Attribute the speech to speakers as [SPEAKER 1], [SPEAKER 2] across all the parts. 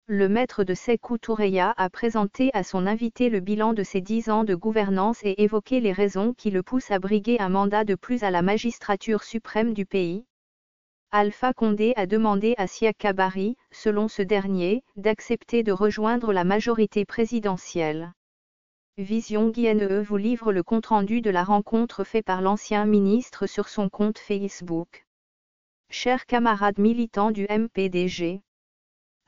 [SPEAKER 1] Le maître de Sékou Toureya a présenté à son invité le bilan de ses 10 ans de gouvernance et évoqué les raisons qui le poussent à briguer un mandat de plus à la magistrature suprême du pays. Alpha Condé a demandé à Siaka Barry, selon ce dernier, d'accepter de rejoindre la majorité présidentielle. Vision Guienne vous livre le compte-rendu de la rencontre fait par l'ancien ministre sur son compte Facebook. Chers camarades militants du MPDG,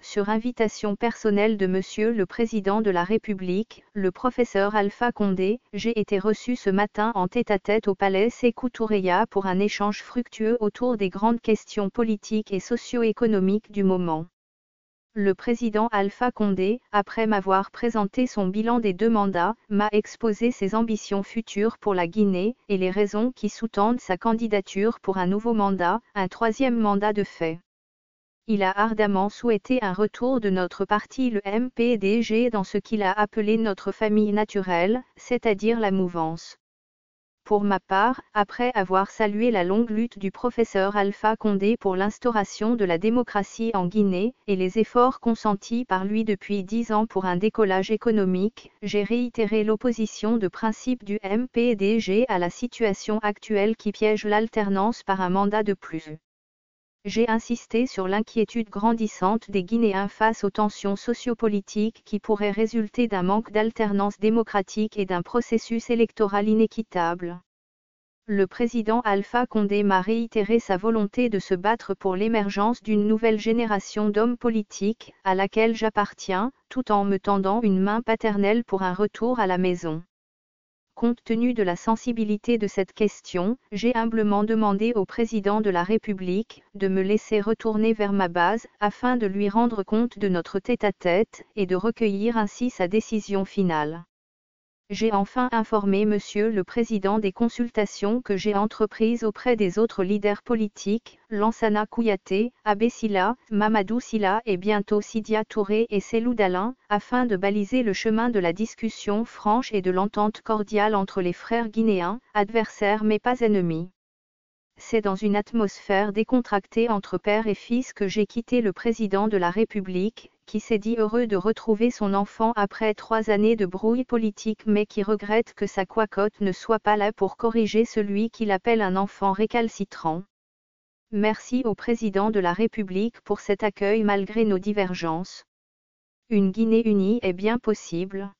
[SPEAKER 1] sur invitation personnelle de Monsieur le Président de la République, le professeur Alpha Condé, j'ai été reçu ce matin en tête-à-tête au palais Sékou Toureya pour un échange fructueux autour des grandes questions politiques et socio-économiques du moment. Le président Alpha Condé, après m'avoir présenté son bilan des 2 mandats, m'a exposé ses ambitions futures pour la Guinée et les raisons qui sous-tendent sa candidature pour un nouveau mandat, un 3e mandat de fait. Il a ardemment souhaité un retour de notre parti le MPDG dans ce qu'il a appelé notre famille naturelle, c'est-à-dire la mouvance. Pour ma part, après avoir salué la longue lutte du professeur Alpha Condé pour l'instauration de la démocratie en Guinée, et les efforts consentis par lui depuis 10 ans pour un décollage économique, j'ai réitéré l'opposition de principe du MPDG à la situation actuelle qui piège l'alternance par un mandat de plus. J'ai insisté sur l'inquiétude grandissante des Guinéens face aux tensions sociopolitiques qui pourraient résulter d'un manque d'alternance démocratique et d'un processus électoral inéquitable. Le président Alpha Condé m'a réitéré sa volonté de se battre pour l'émergence d'une nouvelle génération d'hommes politiques, à laquelle j'appartiens, tout en me tendant une main paternelle pour un retour à la maison. Compte tenu de la sensibilité de cette question, j'ai humblement demandé au président de la République de me laisser retourner vers ma base, afin de lui rendre compte de notre tête-à-tête, et de recueillir ainsi sa décision finale. J'ai enfin informé Monsieur le Président des consultations que j'ai entreprises auprès des autres leaders politiques, Lansana Kouyaté, Abbé Sylla, Mamadou Sylla et bientôt Sidia Touré et Cellou Dalein, afin de baliser le chemin de la discussion franche et de l'entente cordiale entre les frères guinéens, adversaires mais pas ennemis. C'est dans une atmosphère décontractée entre père et fils que j'ai quitté le président de la République, qui s'est dit heureux de retrouver son enfant après 3 années de brouille politique mais qui regrette que sa cocotte ne soit pas là pour corriger celui qu'il appelle un enfant récalcitrant. Merci au président de la République pour cet accueil malgré nos divergences. Une Guinée unie est bien possible.